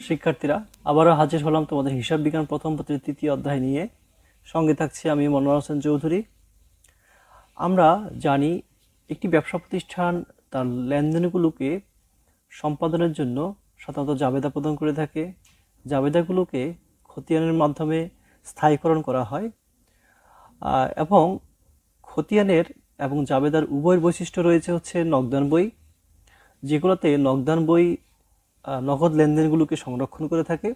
শিক্ষার্থীরা, আবারও হাজির হলাম তোমাদের হিসাব বিজ্ঞান প্রথম পত্রের তৃতীয় অধ্যায় নিয়ে। সঙ্গে থাকছি আমি মনোয়ার হোসেন চৌধুরী। আমরা জানি একটি ব্যবসা প্রতিষ্ঠান তার লেনদেনগুলোকে সম্পাদনের জন্য সাধারণত জাবেদা প্রদান করে থাকে। জাবেদাগুলোকে খতিয়ানের মাধ্যমে স্থায়ীকরণ করা হয় এবং খতিয়ানের এবং জাবেদার উভয় বৈশিষ্ট্য রয়েছে হচ্ছে নগদান বই, যেগুলোতে নগদান বই নগদ লেনদেনগুলোকে সংরক্ষণ করে থাকে।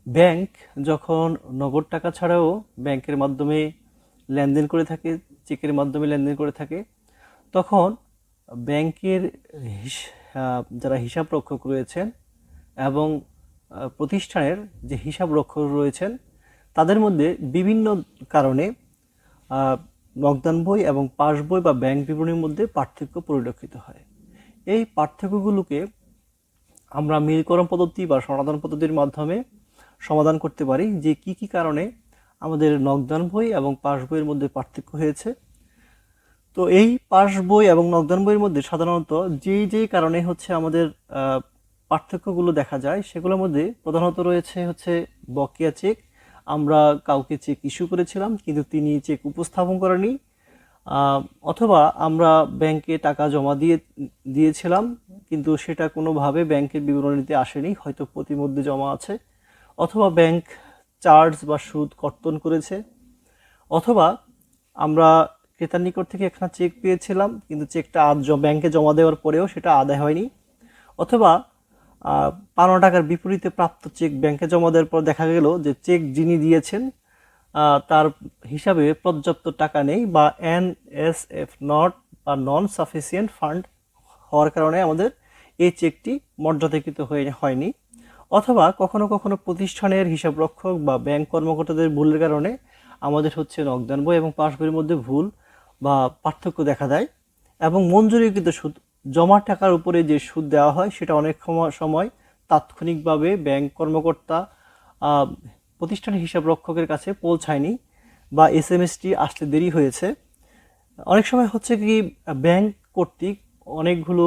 ব্যাংক যখন নগদ টাকা ছাড়াও ব্যাংকের মাধ্যমে লেনদেন করে থাকে, চেকের মাধ্যমে লেনদেন করে থাকে, তখন ব্যাংকের যারা হিসাব রক্ষক রয়েছেন এবং প্রতিষ্ঠানের যে হিসাব রক্ষক রয়েছেন তাদের মধ্যে বিভিন্ন কারণে নগদান বই এবং পাস বই বা ব্যাংক বিবরণীর মধ্যে পার্থক্য পরিলক্ষিত হয়। এই পার্থক্যগুলোকে আমরা মিলকরণ পদ্ধতি বা সমাধান পদ্ধতির মাধ্যমে সমাধান করতে পারি, যে কি কি কারণে আমাদের নগদান বই এবং পাস বইয়ের মধ্যে পার্থক্য হয়েছে। তো এই পাস বই এবং নগদান বইয়ের মধ্যে সাধারণত যেই কারণে হচ্ছে আমাদের পার্থক্যগুলো দেখা যায়, সেগুলোর মধ্যে প্রধানত রয়েছে হচ্ছে বকেয়া চেক। আমরা কাউকে চেক ইস্যু করেছিলাম কিন্তু তিনি চেক উপস্থাপন করেনি, অথবা আমরা ব্যাংকে টাকা জমা দিয়েছিলাম কিন্তু সেটা কোনোভাবে ব্যাংকের বিবরণীতে আসেনি, হয়তো প্রতিমধ্যে জমা আছে, অথবা ব্যাংক চার্জ বা সুদ কর্তন করেছে, অথবা আমরা ক্রেতার নিকট থেকে একটা চেক পেয়েছিলাম কিন্তু চেকটা ব্যাংকে জমা দেওয়ার পরেও সেটা আদায় হয়নি, অথবা পাওনা টাকার বিপরীতে প্রাপ্ত চেক ব্যাংকে জমা দেওয়ার পর দেখা গেল যে চেক যিনি দিয়েছেন তার হিসাবে পর্যাপ্ত টাকা নেই, বা NSF নট বা নন সাফিসিয়েন্ট ফান্ড হওয়ার কারণে আমাদের এই চেকটি মর্যাদাকৃত হয়নি, অথবা কখনো কখনো প্রতিষ্ঠানের হিসাবরক্ষক বা ব্যাংক কর্মকর্তাদের ভুলের কারণে আমাদের হচ্ছে নগদান বই এবং পাস বইয়ের মধ্যে ভুল বা পার্থক্য দেখা দেয়। এবং মঞ্জুরিকৃত সুদ, জমা টাকার উপরে যে সুদ দেওয়া হয় সেটা অনেক সময় তাৎক্ষণিকভাবে ব্যাংক কর্মকর্তা প্রতিষ্ঠানের হিসাব রক্ষকের কাছে পৌঁছায়নি বা SMS-টি আসতে দেরি হয়েছে। অনেক সময় হচ্ছে কি ব্যাংক কর্তৃক অনেকগুলো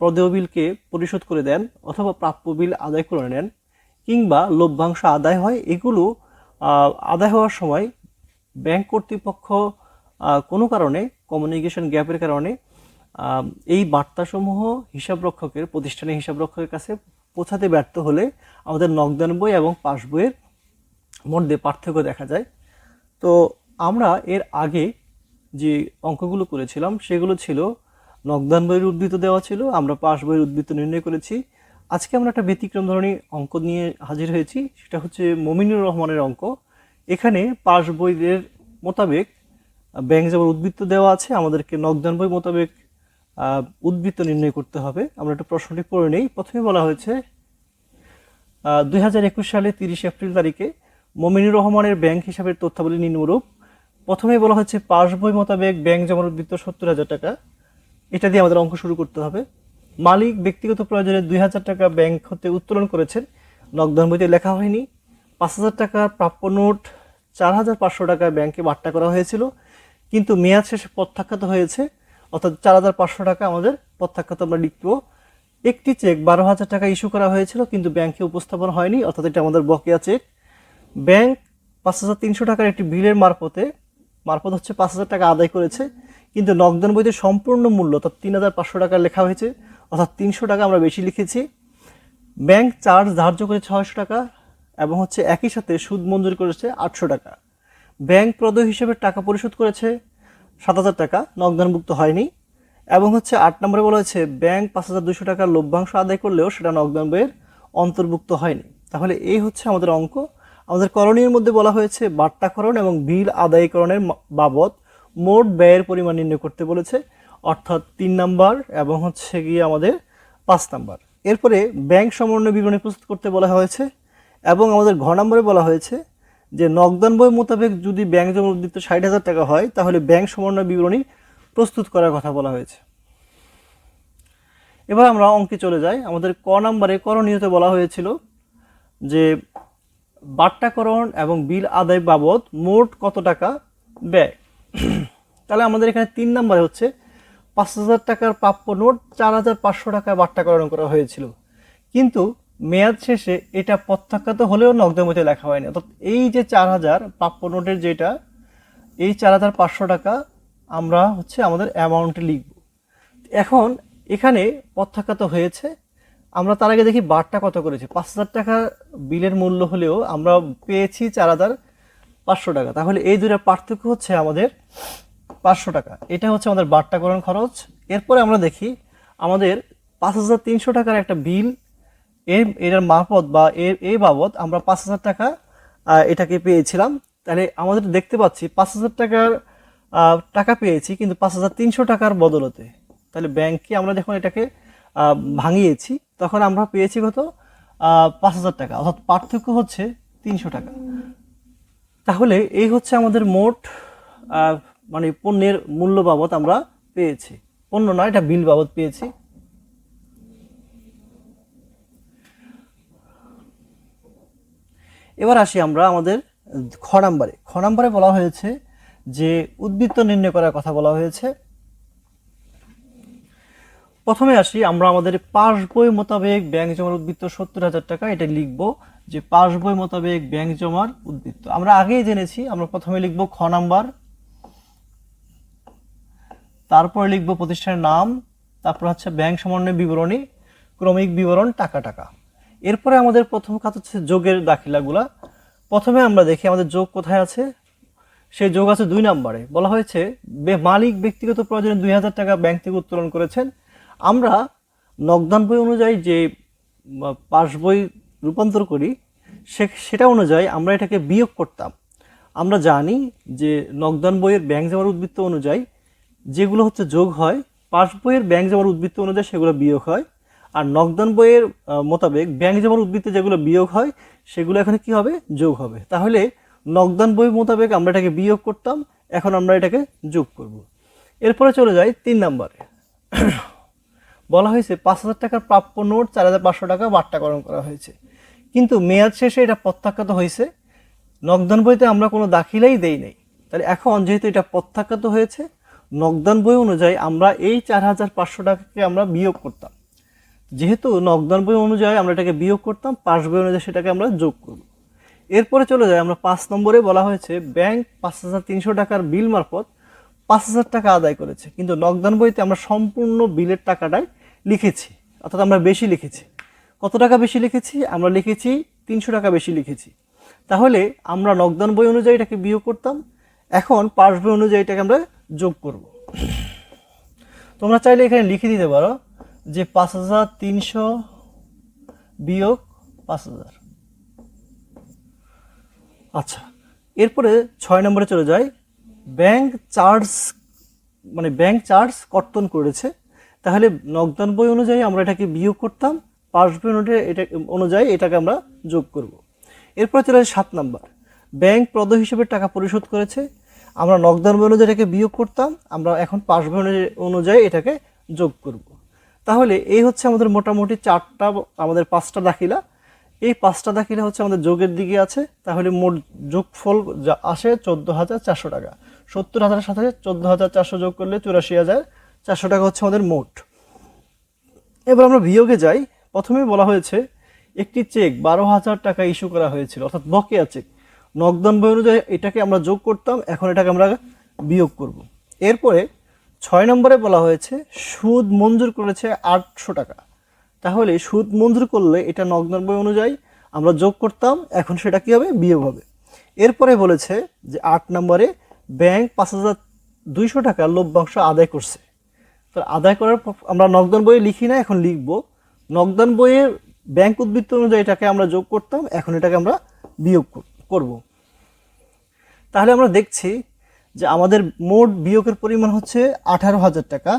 প্রদেয় বিলকে পরিশোধ করে দেন, অথবা প্রাপ্য বিল আদায় করে নেন, কিংবা লভ্যাংশ আদায় হয়। এগুলো আদায় হওয়ার সময় ব্যাংক কর্তৃপক্ষ কোনো কারণে কমিউনিকেশন গ্যাপের কারণে এই বার্তাসমূহ প্রতিষ্ঠানের হিসাব রক্ষকের কাছে পৌঁছাতে ব্যর্থ হলে আমাদের নগদান বই এবং পাস বইয়ের মধ্যে পার্থক্য দেখা যায়। তো আমরা এর আগে যে অঙ্কগুলো করেছিলাম সেগুলো ছিল নগদান বইয়ের উদ্ধৃত দেওয়া ছিল, আমরা পাস বইয়ের উদ্ধৃত নির্ণয় করেছি। আজকে আমরা একটা ব্যতিক্রম ধরনের অঙ্ক নিয়ে হাজির হয়েছি, সেটা হচ্ছে মমিনুর রহমানের অঙ্ক। এখানে পাস বইয়ের মোতাবেক ব্যাংক যেমন উদ্ধৃত দেওয়া আছে, আমাদেরকে নগদান বই মোতাবেক উদ্ধৃত নির্ণয় করতে হবে। আমরা একটা প্রশ্নটি পড়ে নেই। প্রথমে বলা হয়েছে 2021 সালে 30 এপ্রিল তারিখে মমিনুর রহমানের ব্যাংক হিসাবের তথ্যাবলী নিম্নরূপ। প্রথমে বলা হচ্ছে পাস বই মোতাবেক ব্যাংক জমা উদ্ধৃত 70,000 টাকা, এটা দিয়ে আমাদের অঙ্ক শুরু করতে হবে। মালিক ব্যক্তিগত প্রয়োজনে 2,000 টাকা ব্যাংক হতে উত্তোলন করেছেন, নগদান বইতে লেখা হয়নি। 5,000 টাকার প্রাপ্য নোট 4,500 টাকায় ব্যাংকে বাট্টা করা হয়েছিল, কিন্তু মেয়াদ শেষে প্রত্যাখ্যাত হয়েছে, অর্থাৎ 4,500 টাকা আমাদের প্রত্যাখ্যাত আমরা লিখব। একটি চেক 12,000 টাকা ইস্যু করা হয়েছিল কিন্তু ব্যাংকে উপস্থাপন হয়নি, অর্থাৎ এটা আমাদের বকেয়া চেক। ব্যাংক 5,300 টাকার একটি বিলের মারফত হচ্ছে 5,000 টাকা আদায় করেছে, কিন্তু নগদান বইতে সম্পূর্ণ মূল্য অর্থাৎ 3,500 টাকা লেখা হয়েছে, অর্থাৎ 300 টাকা আমরা বেশি লিখেছি। ব্যাংক চার্জ ধার্য করে 600 টাকা এবং হচ্ছে একই সাথে সুদ মঞ্জুর করেছে 800 টাকা। ব্যাংক প্রদেয় হিসেবে টাকা পরিশোধ করেছে 7,000 টাকা, নগদানভুক্ত হয়নি। এবং হচ্ছে 8 নম্বরে বলা হয়েছে ব্যাংক 5,200 টাকার লভ্যাংশ আদায় করলেও সেটা নগদান বইয়ের অন্তর্ভুক্ত হয়নি। তাহলে এই হচ্ছে আমাদের অঙ্ক। আমাদের করণীয়ের মধ্যে বলা হয়েছে বাট্টাকরণ এবং বিল আদায়করণের বাবদ মোট ব্যয়ের পরিমাণ নির্ণয় করতে বলেছে, অর্থাৎ 3 নাম্বার এবং হচ্ছে গিয়ে আমাদের 5 নাম্বার। এরপরে ব্যাংক সমন্বয় বিবরণী প্রস্তুত করতে বলা হয়েছে, এবং আমাদের ঘ নম্বরে বলা হয়েছে যে নগদান বই মোতাবেক যদি ব্যাংক জমা উদ্ধৃত 60,000 টাকা হয় তাহলে ব্যাংক সমন্বয় বিবরণী প্রস্তুত করার কথা বলা হয়েছে। এবার আমরা অঙ্কে চলে যাই। আমাদের ক নম্বরে করণীয়তে বলা হয়েছিল যে বাট্টাকরণ এবং বিল আদায় বাবদ মোট কত টাকা ব্যয়। তাহলে আমাদের এখানে 3 নম্বরে হচ্ছে 5,000 টাকার প্রাপ্য নোট 4,500 টাকায় বাট্টাকরণ করা হয়েছিল, কিন্তু মেয়াদ শেষে এটা প্রত্যাখ্যাত হলেও নগদান বইতে লেখা হয়নি। অর্থাৎ এই যে 4000 প্রাপ্য নোটের যেটা, এই 4500 টাকা আমরা হচ্ছে আমাদের অ্যামাউন্টে লিখব। এখন এখানে প্রত্যাখ্যাত হয়েছে, আমরা তার আগে দেখি বারটা কত করেছে। 5000 টাকা বিলের মূল্য হলেও আমরা পেয়েছি 4500 টাকা, তাহলে এই দুইটার পার্থক্য হচ্ছে আমাদের 500 টাকা। এটা হচ্ছে আমাদের বার্তাকরণ খরচ। এরপরে আমরা দেখি আমাদের 5300 টাকার একটা বিল, এর মারফত বা এই বাবদ আমরা 5000 টাকা এটাকে পেয়েছিলাম। তাহলে আমাদের দেখতে পাচ্ছি 5000 টাকার টাকা পেয়েছি কিন্তু 5300 টাকার বদলতে। তাহলে ব্যাংকে আমরা যখন এটাকে ভাঙিয়েছি তখন আমরা পেয়েছি কত, 5000 টাকা, অর্থাৎ পার্থক্য হচ্ছে 300 টাকা। তাহলে এই হচ্ছে আমাদের মোট মানে পণ্যের মূল্য বাবদ আমরা পেয়েছি, পণ্য না এটা বিল বাবদ পেয়েছি। এবার আসি আমরা আমাদের খ নাম্বারে বলা হয়েছে যে উদ্বৃত্ত নির্ণয় করার কথা বলা হয়েছে। প্রথমে আসি আমরা আমাদের পাস বই মোতাবেক ব্যাংক জমার উদ্বৃত্ত 70,000 টাকা, এটা লিখবো যে পাস বই মোতাবেক ব্যাংক জমার উদ্বৃত্ত। আমরা আগেই জেনেছি, আমরা প্রথমে লিখবো খ নাম্বার, তারপরে লিখবো প্রতিষ্ঠানের নাম, তারপর হচ্ছে ব্যাংক সমন্বয় বিবরণী, ক্রমিক বিবরণ, টাকা। এরপরে আমাদের প্রথম কাজ হচ্ছে যোগের দাখিলাগুলা। প্রথমে আমরা দেখি আমাদের যোগ কোথায় আছে। সেই যোগ আছে 2 নম্বরে। বলা হয়েছে মালিক ব্যক্তিগত প্রয়োজনে 2000 টাকা ব্যাংক থেকে উত্তোলন করেছেন। আমরা নগদান বই অনুযায়ী যে পাস বই রূপান্তর করি সেটা অনুযায়ী আমরা এটাকে বিয়োগ করতাম। আমরা জানি যে নগদান বইয়ের ব্যাংক জমার উদ্বৃত্ত অনুযায়ী যেগুলো হচ্ছে যোগ হয়, পাস বইয়ের ব্যাংক জমার উদ্বৃত্ত অনুযায়ী সেগুলো বিয়োগ হয়। আর নগদান বইয়ের মোতাবেক ব্যাংক জমার উদ্বৃত্তে যেগুলো বিয়োগ হয় সেগুলো এখানে কি হবে, যোগ হবে। তাহলে নগদান বই মোতাবেক আমরা এটাকে বিয়োগ করতাম, এখন আমরা এটাকে যোগ করব। এরপরে চলে যাই 3 নম্বরে। বলা হয়েছে 5000 টাকার প্রাপ্য নোট 4500 টাকা বাট্টাকরণ করা হয়েছে, কিন্তু মেয়াদ শেষে এটা প্রত্যাখ্যাত হয়েছে। নগদান বইতে আমরা কোনো দাখিলাই দেই নাই। তাহলে এখন যেহেতু এটা প্রত্যাখ্যাত হয়েছে, নগদান বই অনুযায়ী আমরা এই 4500 টাকাকে আমরা বিয়োগ করতাম। যেহেতু নগদান বই অনুযায়ী আমরা এটাকে বিয়োগ করতাম, পাস বই অনুযায়ী সেটাকে আমরা যোগ করব। এরপরে চলে যাই আমরা 5 নম্বরে। বলা হয়েছে ব্যাংক 5300 টাকার বিল মারফত 5000 টাকা আদায় করেছে, কিন্তু নগদান বইতে আমরা সম্পূর্ণ বিলের টাকাটাই লিখেছি, অর্থাৎ আমরা বেশি লিখেছি। কত টাকা বেশি লিখেছি? আমরা লিখেছি 300 টাকা বেশি লিখেছি। তাহলে আমরা নগদান বই অনুযায়ী এটাকে বিয়োগ করতাম, এখন পাস বই অনুযায়ী এটাকে আমরা যোগ করব। তোমরা চাইলে এখানে লিখে দিতে পারো যে 5300 বিয়োগ 5000। আচ্ছা, এরপরে 6 নম্বরে চলে যায়। ব্যাংক চার্জ কর্তন করেছে, তাহলে নগদান বই অনুযায়ী আমরা এটাকে বিয়োগ করতাম, পাস বই অনুযায়ী এটাকে আমরা যোগ করব। এরপরে চলে যায় 7 নম্বর। ব্যাংক প্রদত্ত হিসেবে টাকা পরিশোধ করেছে, আমরা নগদান বই অনুযায়ী এটাকে বিয়োগ করতাম, আমরা এখন পাস বই অনুযায়ী এটাকে যোগ করব। তাহলে এই হচ্ছে আমাদের মোটামুটি 5টা দাখিলা। এই 5টা দাখিলা হচ্ছে আমাদের যোগের দিকে আছে। তাহলে মোট যোগফল যা আসে 14,400 টাকা। 70,000 সাথে 14,400 যোগ করলে 84,400 টাকা হচ্ছে আমাদের মোট। এবার আমরা বিয়োগে যাই। প্রথমে বলা হয়েছে একটি চেক 12,000 টাকা ইস্যু করা হয়েছিল, অর্থাৎ বকেয়া চেক। নগদান বই অনুযায়ী এটাকে আমরা যোগ করতাম, এখন এটাকে আমরা বিয়োগ করব। এরপরে 6 নম্বরে বলা হয়েছে সুদ মঞ্জুর করেছে 800 টাকা। তাহলে সুদ মঞ্জুর করলে এটা নগদান বই অনুযায়ী আমরা যোগ করতাম, এখন সেটা কি হবে, বিয়োগ হবে। এরপরে বলেছে যে 8 নম্বরে ব্যাংক 5200 টাকা লভ্যাংশ আদায় করছে। তো আদায় করার আমরা নগদান বইয়ে লিখি না, এখন লিখব। নগদান বইয়ের ব্যাংক উদ্বৃত্ত অনুযায়ী এটাকে আমরা যোগ করতাম, এখন এটাকে আমরা বিয়োগ করব। তাহলে আমরা দেখছি যে আমাদের মোট বিয়োগের পরিমাণ হচ্ছে 18,000 টাকা।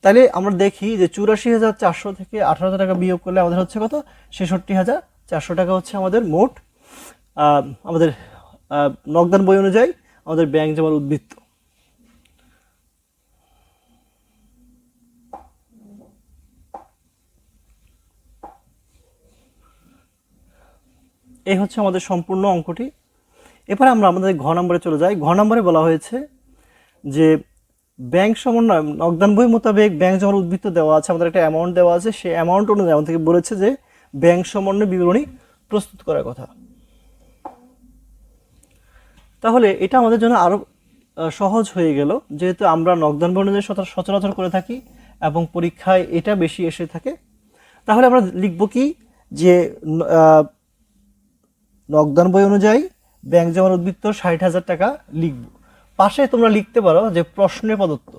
তাহলে আমরা দেখি যে 84,400 থেকে 18,000 টাকা বিয়োগ করলে আমাদের হচ্ছে কত, 66,400 টাকা হচ্ছে আমাদের মোট আমাদের নগদান বই অনুযায়ী আমাদের ব্যাংক জমার উদ্বৃত্ত। এই হচ্ছে আমাদের সম্পূর্ণ অঙ্কটি। এরপরে আমরা আমাদের ঘ নম্বরে চলে যাই। ঘ নম্বরে বলা হয়েছে যে ব্যাংক সমন্বয় নগদান বই মোতাবেক ব্যাংক জমার উদ্বৃত্ত দেওয়া আছে, আমাদের একটা অ্যামাউন্ট দেওয়া আছে, সেই অ্যামাউন্ট অনুযায়ী আমাদের থেকে বলেছে যে ব্যাংক সমন্বয় বিবরণী প্রস্তুত করার কথা। তাহলে এটা আমাদের জন্য আরো সহজ হয়ে গেল, যেহেতু আমরা নগদান বই অনুযায়ী সচরাচর করে থাকি এবং পরীক্ষায় এটা বেশি এসে থাকে। তাহলে আমরা লিখব কি যে নগদান বই অনুযায়ী ব্যাংক জমার উদ্বৃত্ত 60,000 টাকা লিখব। পাশে তোমরা লিখতে পারো যে প্রশ্নে প্রদত্ত।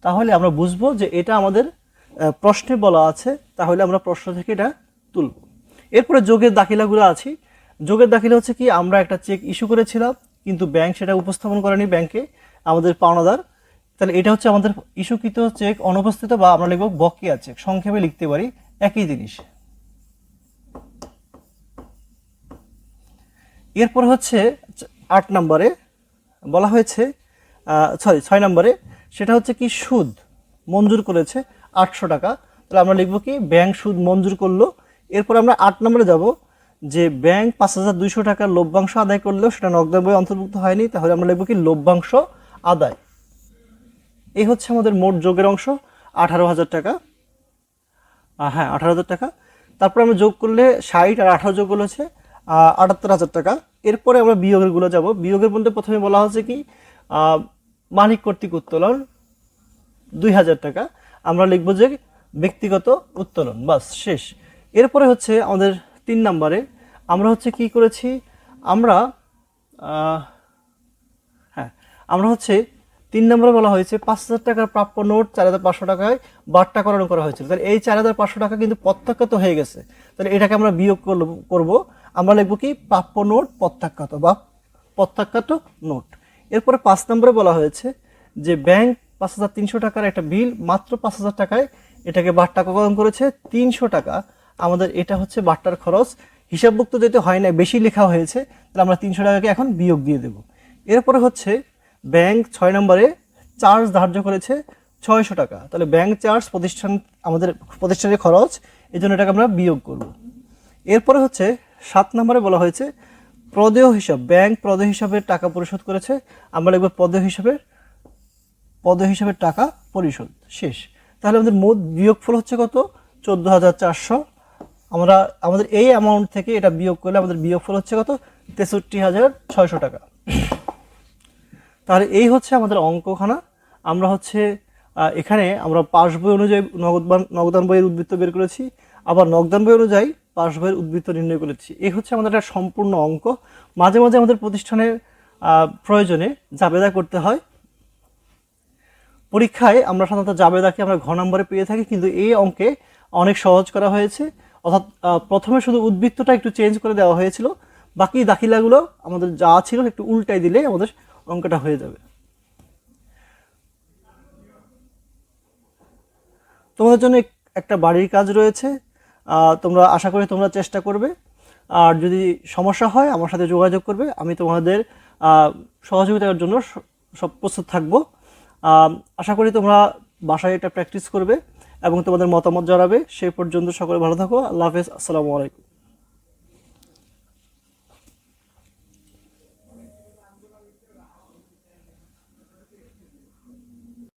তাহলে আমরা বুঝবো যে এটা আমাদের প্রশ্নে বলা আছে, তাহলে আমরা প্রশ্ন থেকে এটা তুলব। এরপরে যোগের দাখিলাগুলো আছে। যোগের দাখিলা হচ্ছে কি, আমরা একটা চেক ইস্যু করেছিলাম কিন্তু ব্যাংক সেটা উপস্থাপন করেনি ব্যাংকে আমাদের পাওনাদার, তাহলে এটা হচ্ছে আমাদের ইস্যুকৃত চেক অনুপস্থিত, বা আমরা লিখব বকেয়া চেক, সংক্ষেপে লিখতে পারি একই জিনিস। এরপর হচ্ছে 8 নম্বরে বলা হয়েছে, 6 নম্বরে সেটা হচ্ছে কি সুদ মঞ্জুর করেছে 800 টাকা, তাহলে আমরা লিখব কি ব্যাংক সুদ মঞ্জুর করলো। এরপর আমরা 8 নম্বরে যাব যে ব্যাংক 5,200 টাকার লভ্যাংশ আদায় করলেও সেটা নগদান বইয়ে অন্তর্ভুক্ত হয়নি, তাহলে আমরা লিখব কি লভ্যাংশ আদায়। এই হচ্ছে আমাদের মোট যোগের অংশ 18,000 টাকা। হ্যাঁ 18,000 টাকা। তারপর আমরা যোগ করলে 60 আর 18 যোগ করলে হচ্ছে 78,000 টাকা। এরপরে আমরা বিয়োগের গুলো যাব। বিয়োগের মধ্যে প্রথমে বলা হচ্ছে কি মালিক কর্তৃক উত্তোলন 2,000 টাকা, আমরা লিখবো যে ব্যক্তিগত উত্তোলন, বাস শেষ। এরপরে হচ্ছে আমাদের 3 নম্বরে আমরা হচ্ছে কি করেছি, আমরা হচ্ছে 3 নম্বরে বলা হয়েছে 5,000 টাকার প্রাপ্য নোট 4,500 টাকায় বাট্টাকরণ করা হয়েছিল। তাহলে এই 4,500 টাকা কিন্তু প্রত্যাখ্যাত হয়ে গেছে, তাহলে এটাকে আমরা বিয়োগ করব। আমরা লিখবো কি প্রাপ্য নোট প্রত্যাখ্যাত বা প্রত্যাখ্যাত নোট। এরপরে 5 নম্বরে বলা হয়েছে যে ব্যাংক 5,300 টাকার একটা বিল মাত্র 5,000 টাকায় এটাকে বাট্টাকরণ করেছে 300 টাকা, আমাদের এটা হচ্ছে বাট্টার খরচ, হিসাবভুক্ত যেতে হয় না, বেশি লেখা হয়েছে, তাহলে আমরা 300 টাকাকে এখন বিয়োগ দিয়ে দেব। এরপরে হচ্ছে ব্যাংক 6 নম্বরে চার্জ ধার্য করেছে 600 টাকা, তাহলে ব্যাংক চার্জ আমাদের প্রতিষ্ঠানের খরচ, এই জন্য এটাকে আমরা বিয়োগ করব। এরপরে হচ্ছে 7 নম্বরে বলা হয়েছে প্রদেয় হিসাব, ব্যাংক প্রদেয় হিসাবের টাকা পরিশোধ করেছে, আমরা লিখব প্রদেয় হিসাবের টাকা পরিশোধ, শেষ। তাহলে আমাদের মোট বিয়োগফল হচ্ছে কত 14,400। আমরা আমাদের এই অ্যামাউন্ট থেকে এটা বিয়োগ করলে আমাদের বিয়োগফল হচ্ছে কত 63,600 টাকা। তাহলে এই হচ্ছে আমাদের অঙ্কখানা। আমরা হচ্ছে এখানে আমরা পাস বই অনুযায়ী নগদান বইয়ের উদ্বৃত্ত বের করেছি, আবার নগদান বই অনুযায়ী পাস বইয়ের উদ্বৃত্ত নির্ণয় করেছি। এই হচ্ছে আমাদের একটা সম্পূর্ণ অঙ্ক। মাঝে মাঝে আমাদের প্রতিষ্ঠানের প্রয়োজনে জাবেদা করতে হয়। পরীক্ষায় আমরা সাধারণত জাবেদাকে আমরা ঘ নম্বরে পেয়ে থাকি, কিন্তু এই অঙ্কে অনেক সহজ করা হয়েছে, অর্থাৎ প্রথমে শুধু উদ্বৃত্তটা একটু চেঞ্জ করে দেওয়া হয়েছিল, বাকি দাখিলাগুলো আমাদের যা ছিল একটু উল্টাই দিলে আমাদের অঙ্কটা হয়ে যাবে। তোমাদের জন্য একটা বাড়ির কাজ রয়েছে, তোমরা আশা করি তোমরা চেষ্টা করবে, আর যদি সমস্যা হয় আমার সাথে যোগাযোগ করবে, আমি তোমাদের সহযোগিতার জন্য সব প্রস্তুত থাকবো। আশা করি তোমরা বাসায় এটা প্র্যাকটিস করবে এবং তোমাদের মতামত জানাবে। সেই পর্যন্ত সকলে ভালো থাকো। আল্লাহ হাফেজ। আসসালামু আলাইকুম।